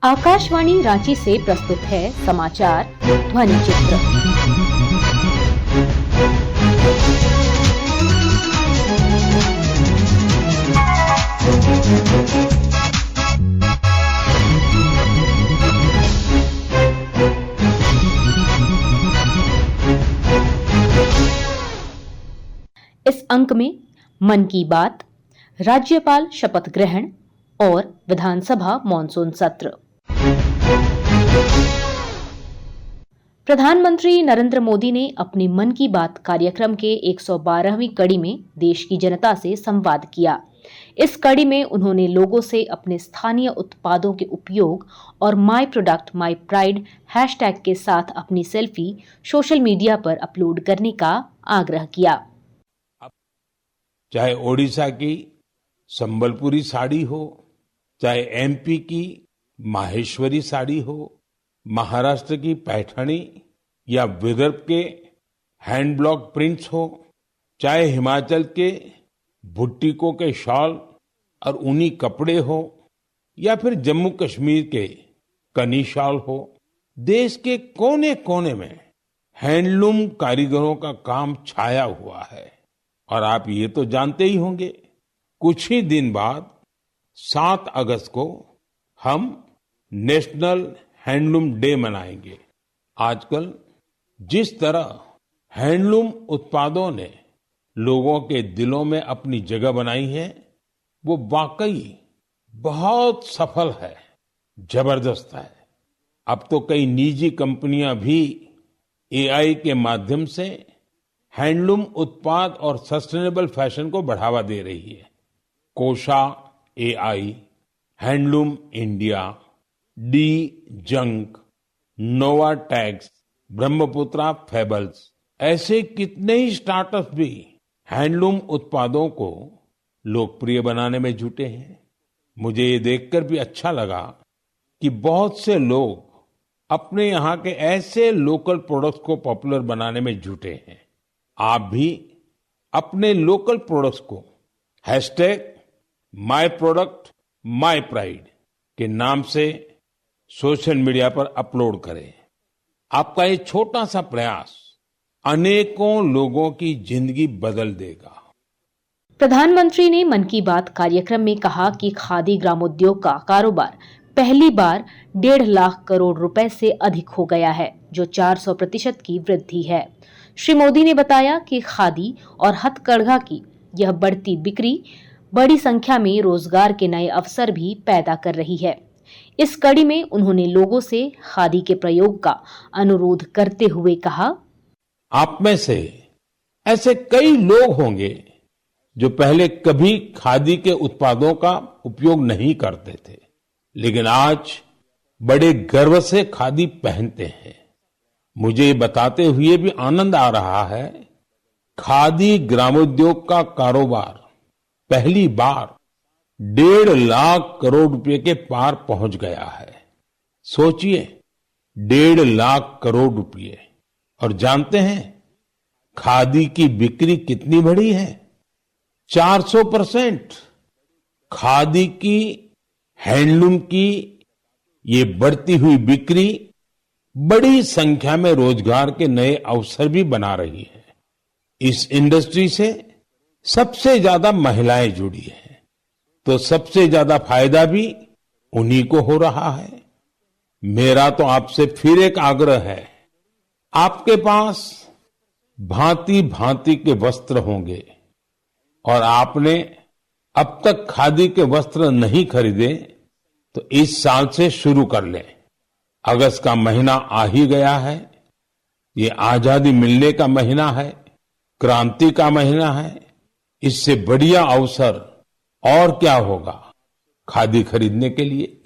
आकाशवाणी रांची से प्रस्तुत है समाचार ध्वनि चित्र। इस अंक में मन की बात, राज्यपाल शपथ ग्रहण और विधानसभा मॉनसून सत्र। प्रधानमंत्री नरेंद्र मोदी ने अपने मन की बात कार्यक्रम के 112वीं कड़ी में देश की जनता से संवाद किया। इस कड़ी में उन्होंने लोगों से अपने स्थानीय उत्पादों के उपयोग और my product my pride hashtag के साथ अपनी सेल्फी सोशल मीडिया पर अपलोड करने का आग्रह किया। चाहे ओडिशा की संबलपुरी साड़ी हो, चाहे एमपी की माहेश्वरी साड़ी हो, महाराष्ट्र की पैठणी या विदर्भ के हैंड ब्लॉक प्रिंट्स हो, चाहे हिमाचल के भुट्टिकों के शॉल और ऊनी कपड़े हो, या फिर जम्मू कश्मीर के कनी शॉल हो, देश के कोने कोने में हैंडलूम कारीगरों का काम छाया हुआ है। और आप ये तो जानते ही होंगे, कुछ ही दिन बाद 7 अगस्त को हम नेशनल हैंडलूम डे मनाएंगे। आजकल जिस तरह हैंडलूम उत्पादों ने लोगों के दिलों में अपनी जगह बनाई है, वो वाकई बहुत सफल है, जबरदस्त है। अब तो कई निजी कंपनियां भी एआई के माध्यम से हैंडलूम उत्पाद और सस्टेनेबल फैशन को बढ़ावा दे रही है। Kosha AI, handloom India, D junk, Nova tags, Brahmaputra fables, ऐसे कितने ही स्टार्टअप भी हैंडलूम उत्पादों को लोकप्रिय बनाने में जुटे हैं। मुझे ये देखकर भी अच्छा लगा कि बहुत से लोग अपने यहाँ के ऐसे लोकल प्रोडक्ट्स को पॉपुलर बनाने में जुटे हैं। आप भी अपने लोकल प्रोडक्ट्स को hashtag my product my pride के नाम से सोशल मीडिया पर अपलोड करें। आपका ये छोटा सा प्रयास अनेकों लोगों की जिंदगी बदल देगा। प्रधानमंत्री ने मन की बात कार्यक्रम में कहा कि खादी ग्रामोद्योग का कारोबार पहली बार 1.5 लाख करोड़ रुपए से अधिक हो गया है, जो 400% की वृद्धि है। श्री मोदी ने बताया कि खादी और हथकरघा की यह बढ़ती बिक्री बड़ी संख्या में रोजगार के नए अवसर भी पैदा कर रही है। इस कड़ी में उन्होंने लोगों से खादी के प्रयोग का अनुरोध करते हुए कहा, आप में से ऐसे कई लोग होंगे जो पहले कभी खादी के उत्पादों का उपयोग नहीं करते थे, लेकिन आज बड़े गर्व से खादी पहनते हैं। मुझे ये बताते हुए भी आनंद आ रहा है, खादी ग्रामोद्योग का कारोबार पहली बार 1.5 लाख करोड़ रुपए के पार पहुंच गया है। सोचिए, 1.5 लाख करोड़ रुपए। और जानते हैं खादी की बिक्री कितनी बढ़ी है? 400%। खादी की, हैंडलूम की ये बढ़ती हुई बिक्री बड़ी संख्या में रोजगार के नए अवसर भी बना रही है। इस इंडस्ट्री से सबसे ज्यादा महिलाएं जुड़ी हैं, तो सबसे ज्यादा फायदा भी उन्हीं को हो रहा है। मेरा तो आपसे फिर एक आग्रह है, आपके पास भांति भांति के वस्त्र होंगे और आपने अब तक खादी के वस्त्र नहीं खरीदे, तो इस साल से शुरू कर लें। अगस्त का महीना आ ही गया है। ये आजादी मिलने का महीना है, क्रांति का महीना है। इससे बढ़िया अवसर और क्या होगा खादी खरीदने के लिए।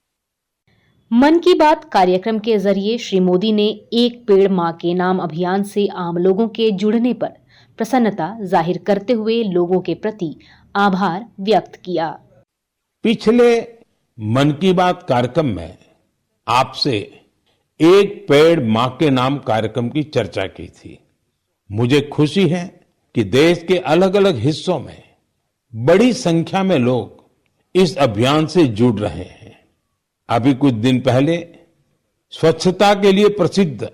मन की बात कार्यक्रम के जरिए श्री मोदी ने एक पेड़ मां के नाम अभियान से आम लोगों के जुड़ने पर प्रसन्नता जाहिर करते हुए लोगों के प्रति आभार व्यक्त किया। पिछले मन की बात कार्यक्रम में आपसे एक पेड़ मां के नाम कार्यक्रम की चर्चा की थी। मुझे खुशी है कि देश के अलग अलग हिस्सों में बड़ी संख्या में लोग इस अभियान से जुड़ रहे हैं। अभी कुछ दिन पहले स्वच्छता के लिए प्रसिद्ध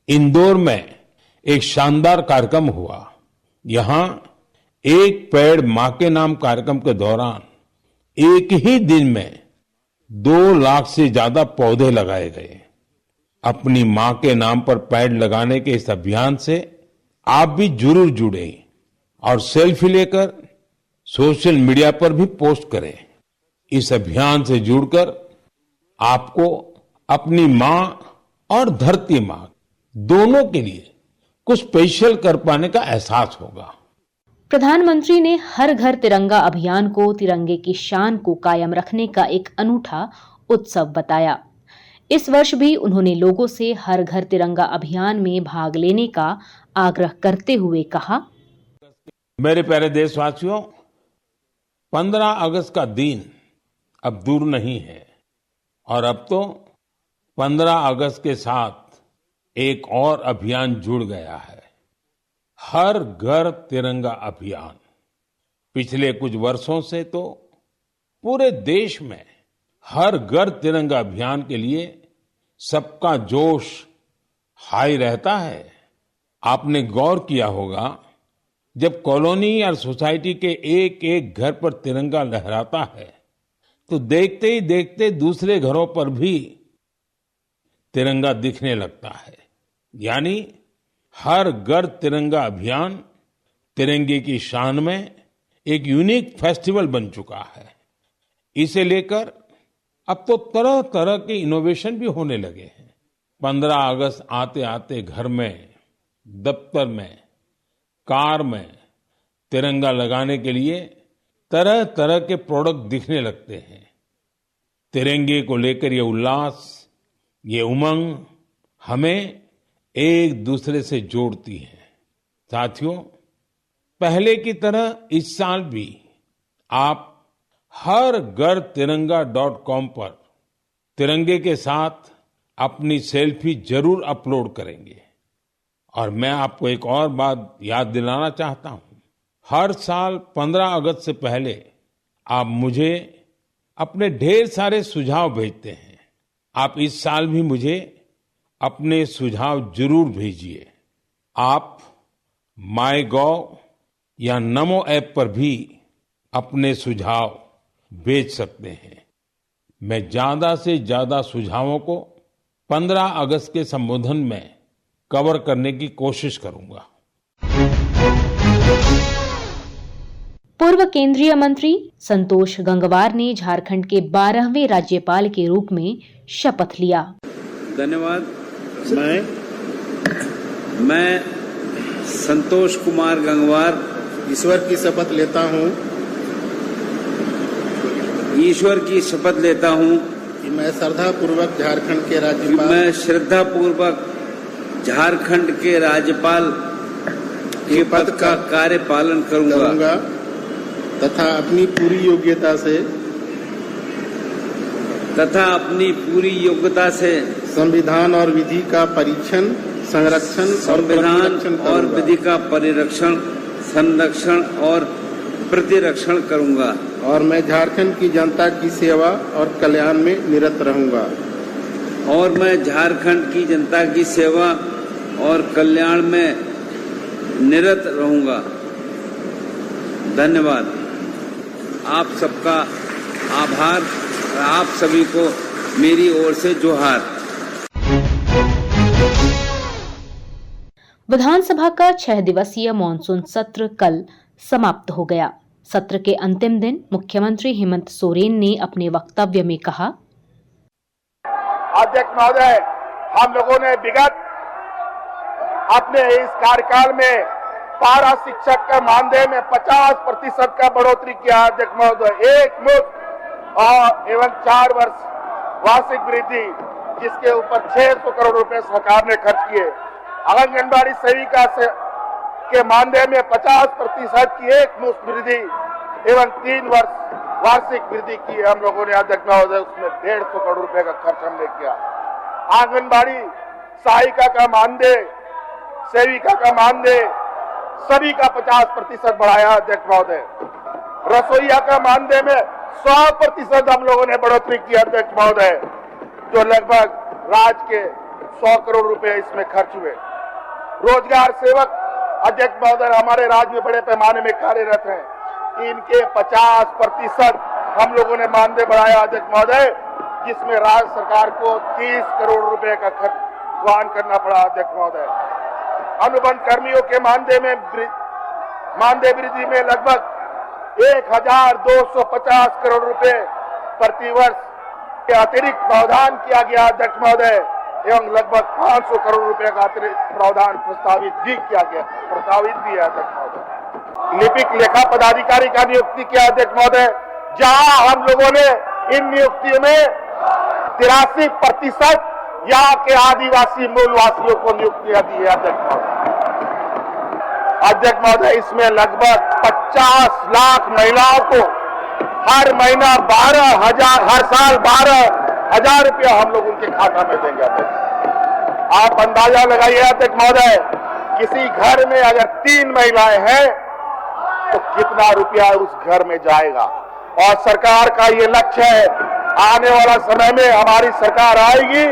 इंदौर में एक शानदार कार्यक्रम हुआ। यहाँ एक पेड़ मां के नाम कार्यक्रम के दौरान एक ही दिन में 2 लाख से ज्यादा पौधे लगाए गए। अपनी मां के नाम पर पेड़ लगाने के इस अभियान से आप भी जरूर जुड़े और सेल्फी लेकर सोशल मीडिया पर भी पोस्ट करें। इस अभियान से जुड़कर आपको अपनी मां और धरती मां दोनों के लिए कुछ स्पेशल कर पाने का एहसास होगा। प्रधानमंत्री ने हर घर तिरंगा अभियान को तिरंगे की शान को कायम रखने का एक अनूठा उत्सव बताया। इस वर्ष भी उन्होंने लोगों से हर घर तिरंगा अभियान में भाग लेने का आग्रह करते हुए कहा, मेरे प्यारे देशवासियों, 15 अगस्त का दिन अब दूर नहीं है और अब तो 15 अगस्त के साथ एक और अभियान जुड़ गया है, हर घर तिरंगा अभियान। पिछले कुछ वर्षों से तो पूरे देश में हर घर तिरंगा अभियान के लिए सबका जोश हाई रहता है। आपने गौर किया होगा, जब कॉलोनी या सोसाइटी के एक एक घर पर तिरंगा लहराता है तो देखते ही देखते दूसरे घरों पर भी तिरंगा दिखने लगता है। यानी हर घर तिरंगा अभियान तिरंगे की शान में एक यूनिक फेस्टिवल बन चुका है। इसे लेकर अब तो तरह तरह के इनोवेशन भी होने लगे हैं। 15 अगस्त आते आते घर में, दफ्तर में, कार में तिरंगा लगाने के लिए तरह तरह के प्रोडक्ट दिखने लगते हैं। तिरंगे को लेकर ये उल्लास, ये उमंग हमें एक दूसरे से जोड़ती है। साथियों, पहले की तरह इस साल भी आप हर घर तिरंगा.com पर तिरंगे के साथ अपनी सेल्फी जरूर अपलोड करेंगे। और मैं आपको एक और बात याद दिलाना चाहता हूं, हर साल 15 अगस्त से पहले आप मुझे अपने ढेर सारे सुझाव भेजते हैं। आप इस साल भी मुझे अपने सुझाव जरूर भेजिए। आप माईगॉव या नमो ऐप पर भी अपने सुझाव भेज सकते हैं। मैं ज्यादा से ज्यादा सुझावों को 15 अगस्त के संबोधन में कवर करने की कोशिश करूंगा। पूर्व केंद्रीय मंत्री संतोष गंगवार ने झारखंड के 12वें राज्यपाल के रूप में शपथ लिया। धन्यवाद। मैं संतोष कुमार गंगवार ईश्वर की शपथ लेता हूँ कि मैं श्रद्धापूर्वक झारखंड के राज्यपाल के पद का कार्यपालन करूंगा तथा अपनी पूरी योग्यता से संविधान और विधि का परीक्षण, संरक्षण और प्रतिरक्षण करूंगा और मैं झारखंड की जनता की सेवा और कल्याण में निरत रहूंगा। धन्यवाद। आप सबका आभार और आप सभी को मेरी ओर से जोहार। विधानसभा का 6 दिवसीय मानसून सत्र कल समाप्त हो गया। सत्र के अंतिम दिन मुख्यमंत्री हेमंत सोरेन ने अपने वक्तव्य में कहा, अध्यक्ष महोदय, हम लोगों ने विगत अपने इस कार्यकाल में पारा शिक्षक का मानदेय में 50% का बढ़ोतरी किया। अध्यक्ष महोदय, एक मुश्त और एवं 4 वर्ष वार्षिक वृद्धि, जिसके ऊपर 600 करोड़ रुपए सरकार ने खर्च किए। आंगनबाड़ी सेविका के मानदेय में 50% की एक मुश्त वृद्धि एवं 3 वर्ष वार्षिक वृद्धि की हम लोगों ने। अध्यक्ष महोदय, उसमें 150 करोड़ रुपए का खर्च हमने किया। आंगनबाड़ी सहायिका का मानदेय, सेविका का मानदेय सभी का 50% बढ़ाया। अध्यक्ष महोदय, रसोईया का मानदेय में 100% हम लोगों ने बढ़ोतरी की अध्यक्ष महोदय, जो लगभग राज्य के 100 करोड़ रुपए इसमें खर्च हुए। रोजगार सेवक अध्यक्ष महोदय हमारे राज्य में बड़े पैमाने में कार्यरत हैं, इनके 50% हम लोगों ने मानदेय बढ़ाया अध्यक्ष महोदय, जिसमें राज्य सरकार को 30 करोड़ रुपए का खर्च वहन करना पड़ा अध्यक्ष महोदय। अनुबंध कर्मियों के मानदेय वृद्धि में लगभग 1250 करोड़ रुपए प्रतिवर्ष के अतिरिक्त प्रावधान किया गया अध्यक्ष महोदय, एवं लगभग 500 करोड़ रुपए का अतिरिक्त प्रावधान प्रस्तावित भी है अध्यक्ष महोदय। लिपिक लेखा पदाधिकारी का नियुक्ति किया अध्यक्ष महोदय, जहां हम लोगों ने इन नियुक्तियों में 83% यहाँ के आदिवासी मूलवासियों को नियुक्तियां दी है अध्यक्ष महोदय। अध्यक्ष महोदय, इसमें लगभग 50 लाख महिलाओं को हर महीना 12,000, हर साल 12,000 रुपया हम लोग उनके खाता में देंगे अध्यक्ष। आप अंदाजा लगाइए अध्यक्ष महोदय, किसी घर में अगर 3 महिलाएं हैं तो कितना रुपया उस घर में जाएगा। और सरकार का ये लक्ष्य है, आने वाला समय में हमारी सरकार आएगी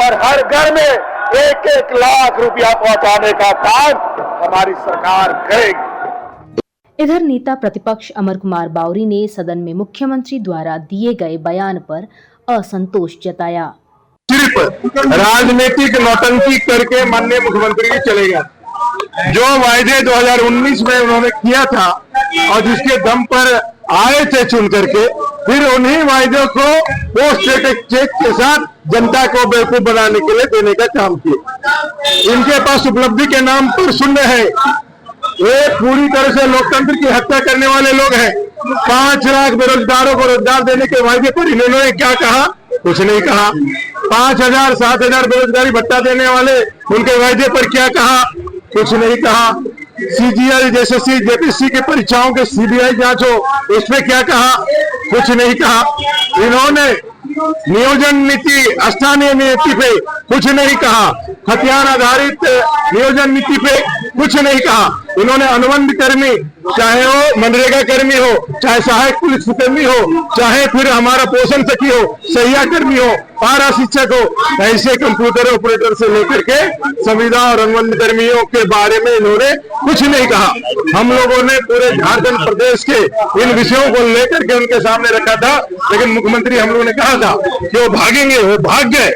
और हर घर में 1-1 लाख रुपया पहुंचाने का काम हमारी सरकार करेगी। इधर नेता प्रतिपक्ष अमर कुमार बावरी ने सदन में मुख्यमंत्री द्वारा दिए गए बयान पर असंतोष जताया। सिर्फ राजनीतिक नौटंकी करके माननीय मुख्यमंत्री जी चले गए। जो वायदे 2019 में उन्होंने किया था और जिसके दम पर आए थे चुन करके, फिर उन्हीं वायदों को पोस्ट चेक के साथ जनता को बेवकूफ बनाने के लिए देने का काम किया। इनके पास उपलब्धि के नाम पर शून्य है। ये पूरी तरह से लोकतंत्र की हत्या करने वाले लोग हैं। 5 लाख बेरोजगारों को रोजगार देने के वायदे पर इन्होंने क्या कहा? कुछ नहीं कहा। 5,000 7,000 बेरोजगारी भत्ता देने वाले उनके वायदे पर क्या कहा? कुछ नहीं कहा। सीजीएल जैसे जेपीसी की परीक्षाओं के सीबीआई जांच हो, इसमें क्या कहा? कुछ नहीं कहा। इन्होंने नियोजन नीति, स्थानीय नीति पे कुछ नहीं कहा। हथियार आधारित नियोजन नीति पे कुछ नहीं कहा। इन्होंने अनुबंध कर्मी, चाहे वो मनरेगा कर्मी हो, चाहे सहायक पुलिस कर्मी हो, चाहे फिर हमारा पोषण सखी हो, सहिया कर्मी हो, पारा शिक्षक हो, ऐसे कंप्यूटर ऑपरेटर से लेकर के संविदा और अनुबंध कर्मियों के बारे में इन्होंने कुछ नहीं कहा। हम लोगों ने पूरे झारखंड प्रदेश के इन विषयों को लेकर के उनके सामने रखा था, लेकिन मुख्यमंत्री हम लोगों ने कहा था कि वो भागेंगे, वो भाग गए।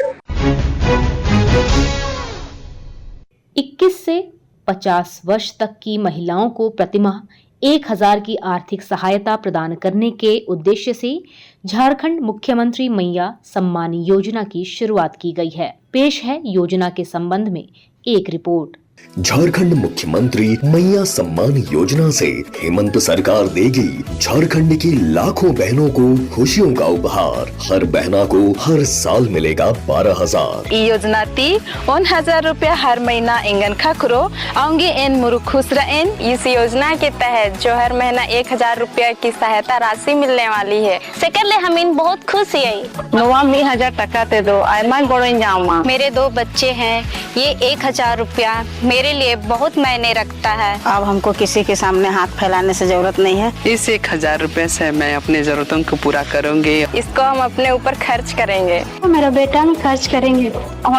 21 से 50 वर्ष तक की महिलाओं को प्रतिमाह 1,000 की आर्थिक सहायता प्रदान करने के उद्देश्य से झारखंड मुख्यमंत्री मैया सम्मान योजना की शुरुआत की गई है। पेश है योजना के संबंध में एक रिपोर्ट। झारखंड मुख्यमंत्री मैया सम्मान योजना से हेमंत सरकार देगी झारखंड की लाखों बहनों को खुशियों का उपहार। हर बहना को हर साल मिलेगा 12,000। योजना ती 1,000 रुपया हर महीना इंगन खाखरो आऊंगी एन मुरुख खुश रहें। इस योजना के तहत जो हर महीना 1,000 रुपया की सहायता राशि मिलने वाली है। सेकंड हम इन बहुत खुश है। नोवा 1,000 टका ते दो आयमा गोड़े जाऊंगा। मेरे 2 बच्चे हैं, ये 1,000 रुपया मेरे लिए बहुत मायने रखता है। अब हमको किसी के सामने हाथ फैलाने से जरूरत नहीं है। इस 1,000 रुपए से मैं अपनी जरूरतों को पूरा करूंगी। इसको हम अपने ऊपर खर्च करेंगे। मेरा बेटा में खर्च करेंगे।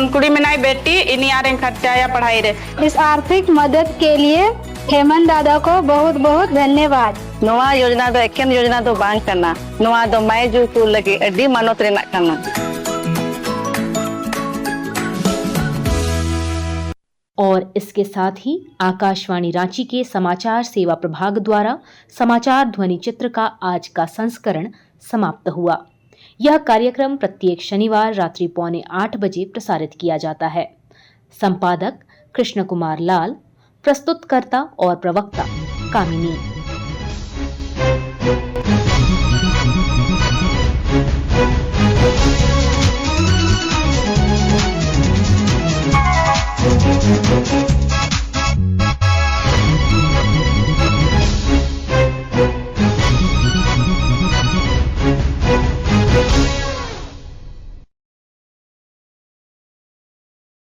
कुड़ी में नहीं बेटी इन्हीं आ रहे खर्चा या पढ़ाई रे। इस आर्थिक मदद के लिए हेमंत दादा को बहुत बहुत धन्यवाद। नोवा योजना दो एकेन योजना दो बांग करना। नोवा दो मैं जो तू लगे अड्डी मानोत रेना करना। और इसके साथ ही आकाशवाणी रांची के समाचार सेवा प्रभाग द्वारा समाचार ध्वनि चित्र का आज का संस्करण समाप्त हुआ। यह कार्यक्रम प्रत्येक शनिवार रात्रि 7:45 बजे प्रसारित किया जाता है। संपादक कृष्ण कुमार लाल, प्रस्तुतकर्ता और प्रवक्ता कामिनी। Thank you.